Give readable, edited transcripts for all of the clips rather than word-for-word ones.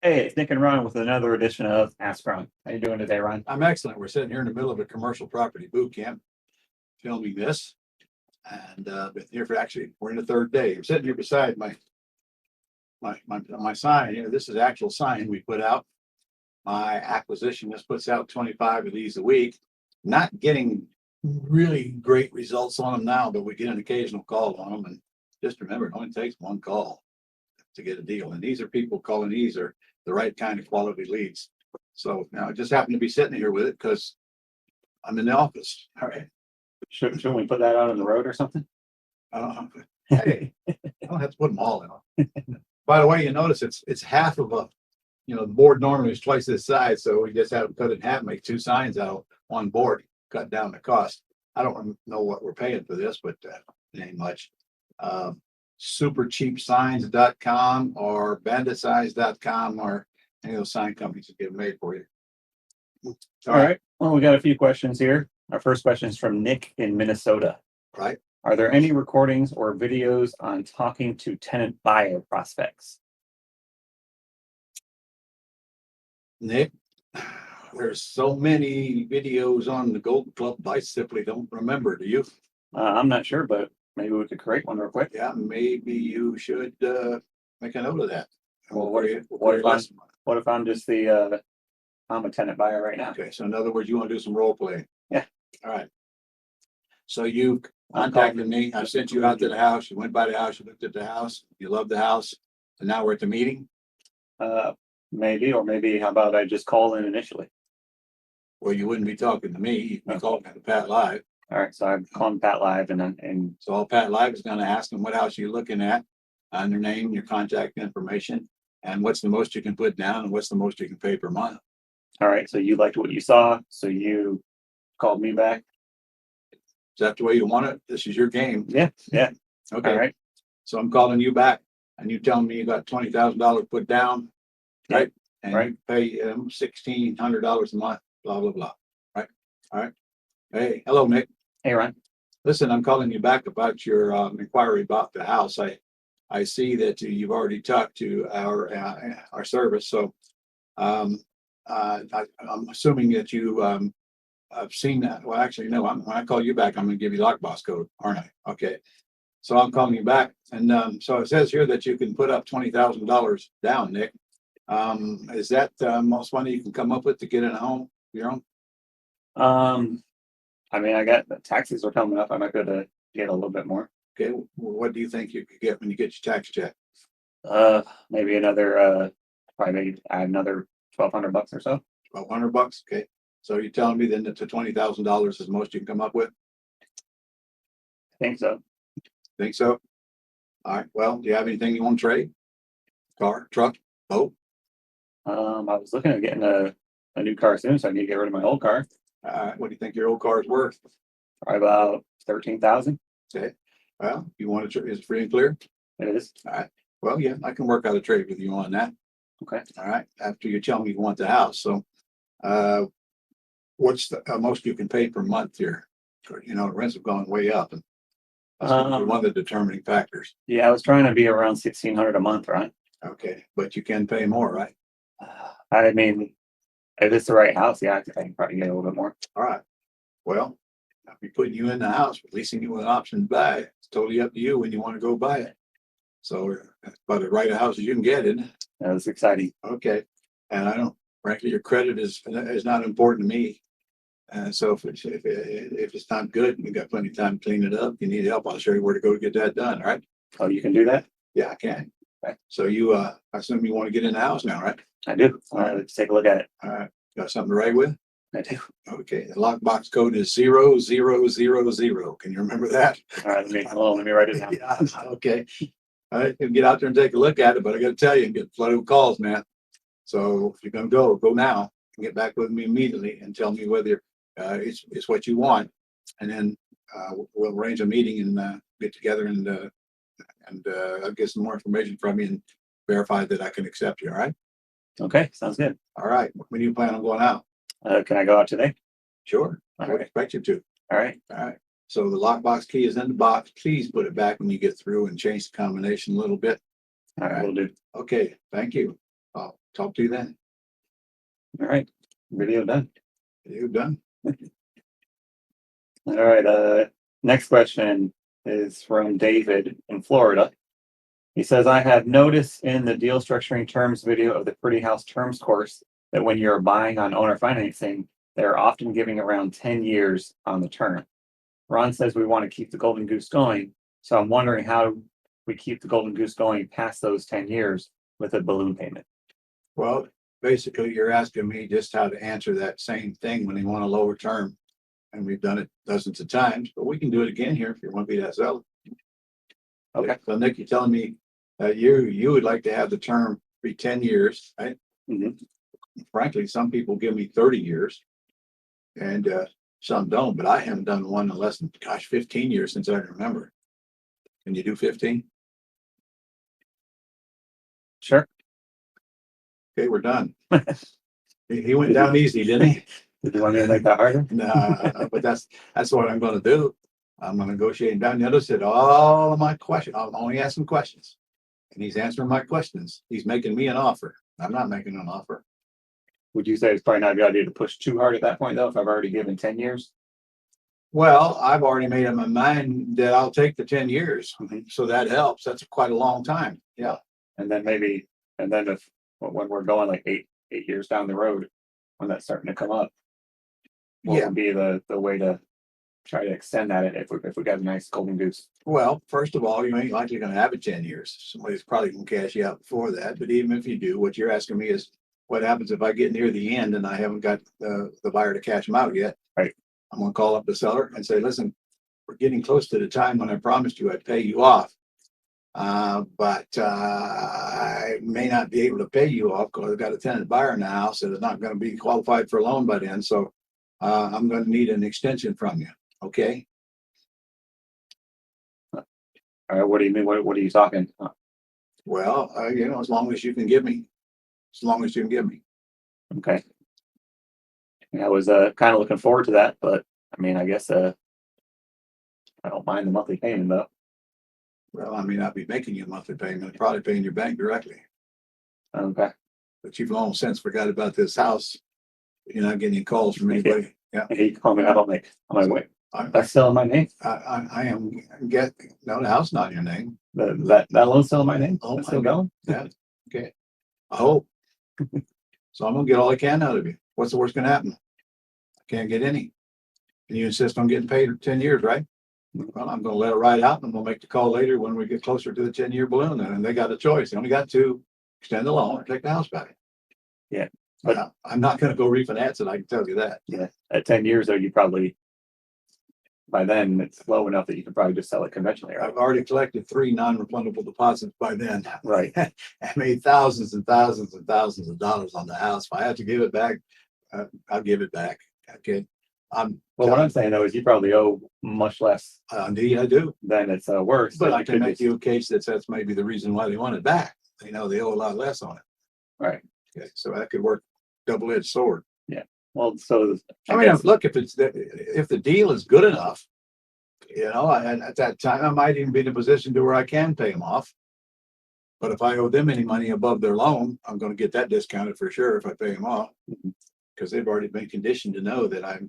Hey, it's Nick and Ron with another edition of Ask Ron. How you doing today, Ron? I'm excellent. We're sitting here in the middle of a commercial property boot camp filming this. And been here for we're in the third day. I'm sitting here beside my sign. This is the actual sign we put out. My acquisition just puts out 25 of these a week. Not getting really great results on them now, but we get an occasional call on them. And just remember, it only takes one call to get a deal. And these are people calling, these are the right kind of quality leads. So now I just happen to be sitting here with it because I'm in the office. All right. Shouldn't we put that out on the road or something? Hey, I don't have to put them all in. By the way, you notice it's half of the board normally is twice this size. So we just had to cut it in half, make two signs out on board, cut down the cost. I don't know what we're paying for this, but it ain't much. Supercheapsigns.com or banditsigns.com or any of those sign companies that get made for you. All right. Well, we got a few questions here. Our first question is from Nick in Minnesota. Right. Are there any recordings or videos on talking to tenant buyer prospects? Nick, there's so many videos on the Golden Club. I simply don't remember. Do you? I'm not sure, but maybe we could create one real quick. Yeah, maybe you should make a note of that. Well, what if I'm just I'm a tenant buyer right now? Okay, so in other words, you want to do some role playing? Yeah. All right. So you contacted me. I sent you out to the house. You went by the house. You looked at the house. You loved the house. And now we're at the meeting. Maybe, or maybe how about I just call in initially? Well, you wouldn't be talking to me. You'd be calling to Pat Live. All right, so I'm calling Pat Live, and so all Pat Live is going to ask them what house you're looking at, and their name, your contact information, and what's the most you can put down, and what's the most you can pay per month. All right, so you liked what you saw, so you called me back. Is that the way you want it? This is your game. Yeah. Okay. All right. So I'm calling you back, and you telling me you got $20,000 put down, right? And right. You pay $1,600 a month. Blah blah blah. Right. All right. Hey, hello, Nick. Hey, Ron. Listen, I'm calling you back about your inquiry about the house. I see that you've already talked to our service, so I'm assuming that you I've seen that. Well, actually, no. When I call you back, I'm going to give you lockbox code, aren't I? Okay. So I'm calling you back, and so it says here that you can put up $20,000 down, Nick. Is that most money you can come up with to get in a home of your own? I mean, I got the taxes are coming up. I might be able to get a little bit more. Okay. What do you think you could get when you get your tax check? Maybe another probably add another $1,200 or so. $1,200. Okay. So you're telling me then that the $20,000 is the most you can come up with? I think so. Think so? All right. Well, do you have anything you want to trade? Car, truck, boat? I was looking at getting a new car soon, so I need to get rid of my old car. What do you think your old car is worth? Probably about $13,000. Okay. Well, you want to? Is it free and clear? It is. All right. Well, yeah, I can work out a trade with you on that. Okay. All right. After you tell me you want the house, so what's the most you can pay per month here? The rents have gone way up, and that's one of the determining factors. Yeah, I was trying to be around $1,600 a month, right? Okay, but you can pay more, right? I mean, if it's the right house, yeah, I can probably get a little bit more. All right. Well, I'll be putting you in the house, leasing you an option to buy it. It's totally up to you when you want to go buy it. So, but as right a house as you can get it. That's exciting. Okay. And frankly, your credit is not important to me. So if it's not good, you got plenty of time to clean it up. You need help, I'll show you where to go to get that done. All right. Oh, you can do that? Yeah, I can. Okay. So you, I assume you want to get in the house now, right? I do. All right, let's take a look at it. All right. Got something to write with? I do. Okay. The lockbox code is 0000. Can you remember that? All right. Let me write it down. Yeah. Okay. All right. You can get out there and take a look at it, but I got to tell you, you get flooded with calls, man. So if you're going to go now and get back with me immediately and tell me whether it's what you want. And then we'll arrange a meeting and get together and I'll get some more information from you and verify that I can accept you. All right. Okay. Sounds good. All right. When do you plan on going out? Can I go out today? Sure. I would right. expect you to. All right. All right. So the lockbox key is in the box. Please put it back when you get through and change the combination a little bit. All right. Will do. Okay. Thank you. I'll talk to you then. All right. Video done. You done? All right. Next question is from David in Florida. He says, I have noticed in the deal structuring terms video of the Pretty House Terms course that when you're buying on owner financing, they're often giving around 10 years on the term. Ron says we want to keep the Golden Goose going. So I'm wondering how we keep the Golden Goose going past those 10 years with a balloon payment. Well, basically, you're asking me just how to answer that same thing when you want a lower term. And we've done it dozens of times, but we can do it again here if you want to be that zealot. Okay. So Nick, you're telling me that you would like to have the term be 10 years, right? Mhm. Frankly, some people give me 30 years and some don't, but I haven't done one in less than, 15 years since I can remember. Can you do 15? Sure. Okay, we're done. He went down easy, didn't he? Did you want me to make that harder? No, but that's what I'm going to do. I'm going to negotiate him down. The other said all of my questions. I'm only asking questions, and he's answering my questions. He's making me an offer. I'm not making an offer. Would you say it's probably not a good idea to push too hard at that point, though, if I've already given 10 years? Well, I've already made up my mind that I'll take the 10 years. Mhm. So that helps. That's quite a long time. Yeah. And then if when we're going like eight years down the road, when that's starting to come up, what Yeah. would be the way to try to extend that if we got a nice Golden Goose? Well, first of all, you ain't likely going to have it 10 years. Somebody's probably going to cash you out before that. But even if you do, what you're asking me is what happens if I get near the end and I haven't got the buyer to cash them out yet? Right. I'm going to call up the seller and say, listen, we're getting close to the time when I promised you I'd pay you off. But I may not be able to pay you off because I've got a tenant buyer in the house that is not going to be qualified for a loan by then. So I'm going to need an extension from you. Okay. All right. What do you mean? What are you talking? Well, as long as you can give me, as long as you can give me. Okay. Yeah, I was kind of looking forward to that, but I mean, I guess I don't mind the monthly payment though. Well, I may not be making you a monthly payment, probably paying your bank directly. Okay. But you've long since forgot about this house. You're not getting any calls from anybody. Yeah. Hey, you call me out on my way. That's still in my name. I am no, the house not in your name. That loan's still in my name. Oh, That's still I going. Yeah. Okay. I hope. So I'm gonna get all I can out of you. What's the worst gonna happen? I can't get any. And you insist on getting paid 10 years, right? Well, I'm gonna let it ride out and we'll make the call later when we get closer to the 10-year balloon. And they got a choice. They only got to extend the loan or take the house back. Yeah. But I'm not gonna go refinance it. I can tell you that. Yeah. At 10 years though, you probably by then it's low enough that you could probably just sell it conventionally, right? I've already collected 3 non-refundable deposits by then. Right. I made thousands and thousands and thousands of dollars on the house. If I have to give it back, I'll give it back. Okay. What I'm saying though is you probably owe much less Indeed, I do. than it's worth. But So I you can could make just- you a case that says maybe the reason why they want it back. They know they owe a lot less on it. Right. Okay. So that could work double-edged sword. Well, so I mean, look, if the deal is good enough, and at that time, I might even be in a position to where I can pay them off. But if I owe them any money above their loan, I'm going to get that discounted for sure if I pay them off, because they've already been conditioned to know that I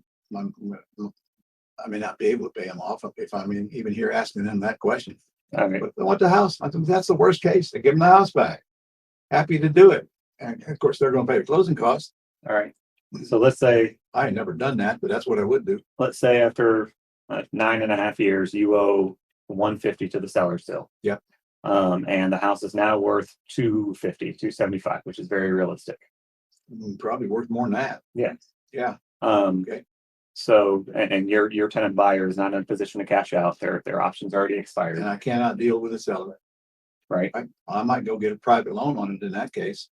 may not be able to pay them off if I'm even here asking them that question. I mean, But they want the house. I think that's the worst case. They give them the house back. Happy to do it. And of course, they're going to pay the closing costs. all right. So let's say I ain't never done that, but that's what I would do. after 9.5 years, you owe 150 to the seller still. Yep. And the house is now worth 275, which is very realistic. Probably worth more than that. Yeah. Yeah. Okay. So, and your tenant buyer is not in a position to cash out. Their options already expired. And I cannot deal with a seller. Right. I might go get a private loan on it in that case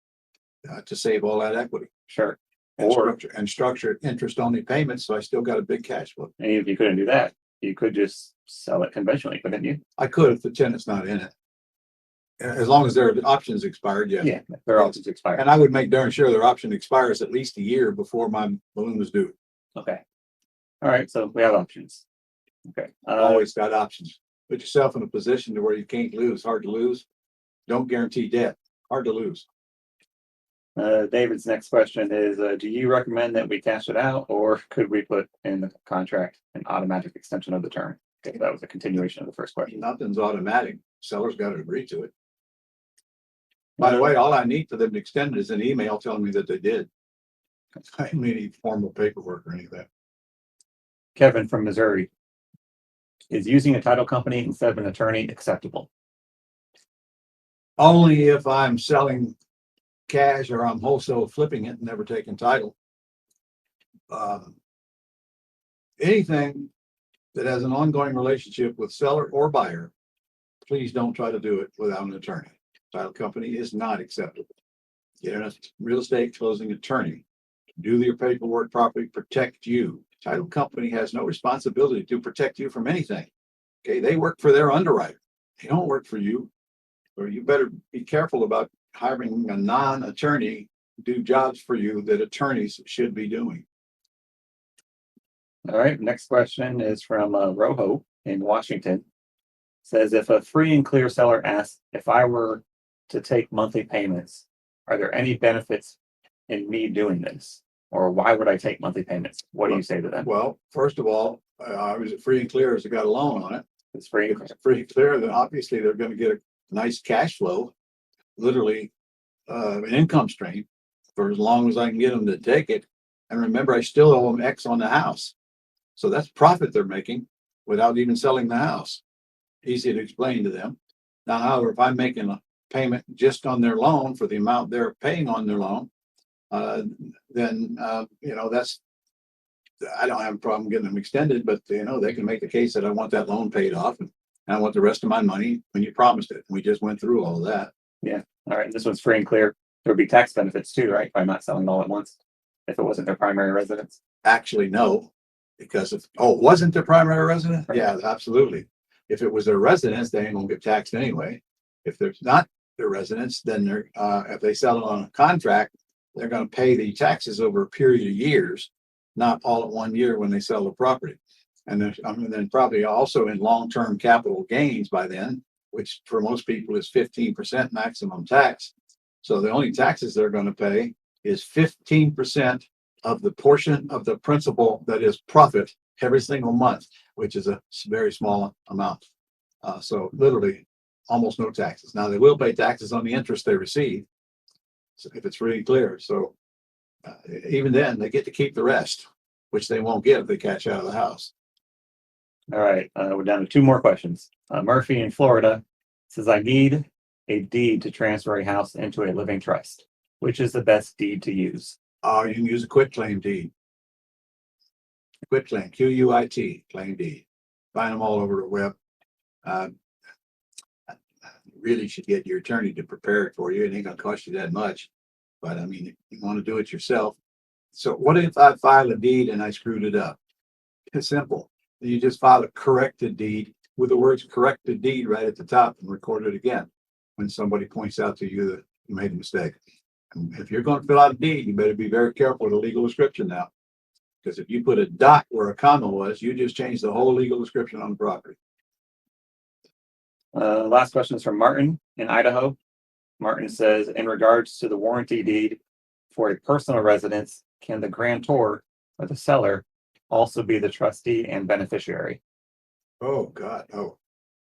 to save all that equity. Sure. And structure interest-only payments, so I still got a big cash flow. And if you couldn't do that, you could just sell it conventionally, couldn't you? I could if the tenant's not in it. As long as their options expired, yes. Yeah, their options expired. And I would make darn sure their option expires at least a year before my balloon was due. Okay. All right. So we have options. Okay. Always got options. Put yourself in a position to where you can't lose. Hard to lose. Don't guarantee debt. Hard to lose. David's next question is, do you recommend that we cash it out, or could we put in the contract an automatic extension of the term? Okay, that was a continuation of the first question. Nothing's automatic. Seller's got to agree to it. By the way, all I need for them to extend it is an email telling me that they did. I don't need any formal paperwork or any of that. Kevin from Missouri, is using a title company instead of an attorney acceptable? Only if I'm selling cash or I'm wholesale flipping it and never taking title. Anything that has an ongoing relationship with seller or buyer, please don't try to do it without an attorney. Title company is not acceptable. Get a real estate closing attorney. Do your paperwork properly, protect you. Title company has no responsibility to protect you from anything. Okay, they work for their underwriter. They don't work for you. Or you better be careful about hiring a non-attorney to do jobs for you that attorneys should be doing. All right, next question is from Rojo in Washington. Says, if a free and clear seller asks if I were to take monthly payments, are there any benefits in me doing this? Or why would I take monthly payments? What do you say to them? Well, first of all, is it free and clear as it got a loan on it? It's free. If it's free and clear, then obviously they're going to get a nice cash flow, literally an income stream for as long as I can get them to take it. And remember, I still owe them X on the house. So that's profit they're making without even selling the house. Easy to explain to them. Now, however, if I'm making a payment just on their loan for the amount they're paying on their loan, then that's, I don't have a problem getting them extended, but they can make the case that I want that loan paid off and I want the rest of my money when you promised it. We just went through all of that. Yeah. All right. This one's free and clear. There would be tax benefits too, right? By not selling all at once, if it wasn't their primary residence. Actually, no, because it wasn't their primary residence? Right. Yeah, absolutely. If it was their residence, they ain't gonna get taxed anyway. If there's not their residence, then they're if they sell it on a contract, they're gonna pay the taxes over a period of years, not all at one year when they sell the property. And then probably also in long-term capital gains by then, which for most people is 15% maximum tax. So the only taxes they're going to pay is 15% of the portion of the principal that is profit every single month, which is a very small amount. So literally almost no taxes. Now they will pay taxes on the interest they receive, so if it's really clear. So even then they get to keep the rest, which they won't get if they cash out of the house. All right. We're down to two more questions. Murphy in Florida says, I need a deed to transfer a house into a living trust. Which is the best deed to use? You can use a quitclaim deed. Quitclaim, Q-U-I-T, claim deed. Find them all over the web. You really should get your attorney to prepare it for you. It ain't gonna cost you that much. But I mean, if you want to do it yourself. So what if I file a deed and I screwed it up? It's simple. You just file a corrected deed with the words corrected deed right at the top and record it again when somebody points out to you that you made a mistake. And if you're going to fill out a deed, you better be very careful with the legal description now. Because if you put a dot where a comma was, you just changed the whole legal description on the property. Last question is from Martin in Idaho. Martin says, in regards to the warranty deed for a personal residence, can the grantor or the seller also be the trustee and beneficiary? Oh, God,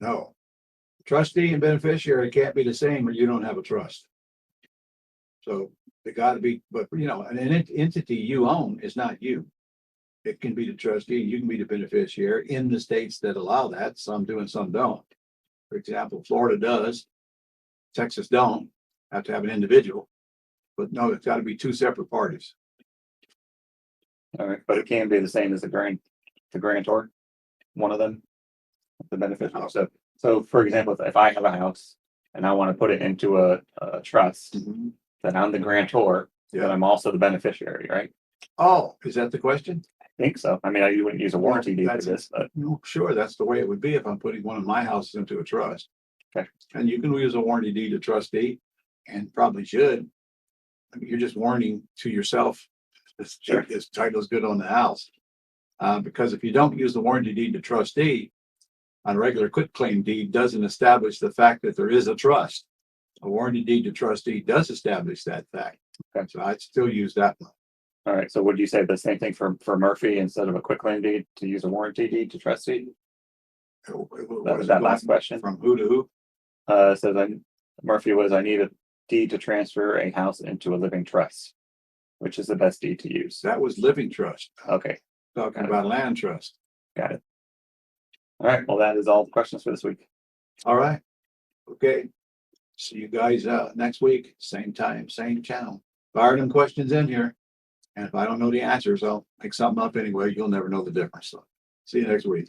no. Trustee and beneficiary can't be the same or you don't have a trust. So they got to be, but an entity you own is not you. It can be the trustee, you can be the beneficiary in the states that allow that. Some do and some don't. For example, Florida does, Texas don't. Have to have an individual. But no, it's got to be two separate parties. All right, but it can be the same as the grantor, one of them, the beneficiary. So for example, if I have a house and I want to put it into a trust, then I'm the grantor, but I'm also the beneficiary, right? Oh, is that the question? I think so. I mean, you wouldn't use a warranty deed for this, but sure, that's the way it would be if I'm putting one of my houses into a trust. Okay. And you can use a warranty deed to trustee, and probably should. I mean, you're just warranting to yourself this title is good on the house. Because if you don't use the warranty deed to trustee, a regular quitclaim deed doesn't establish the fact that there is a trust. A warranty deed to trustee does establish that fact. Okay. So I'd still use that one. All right. So would you say the same thing for Murphy instead of a quitclaim deed to use a warranty deed to trust deed? What is it That last going question. from who to who? So then Murphy was, I need a deed to transfer a house into a living trust. Which is the best deed to use? That was living trust. Okay, Talking about land trust. got it. All right. Well, that is all the questions for this week. All right. Okay. See you guys next week, same time, same channel. Fire them questions in here. And if I don't know the answers, I'll make something up anyway. You'll never know the difference. So see you next week.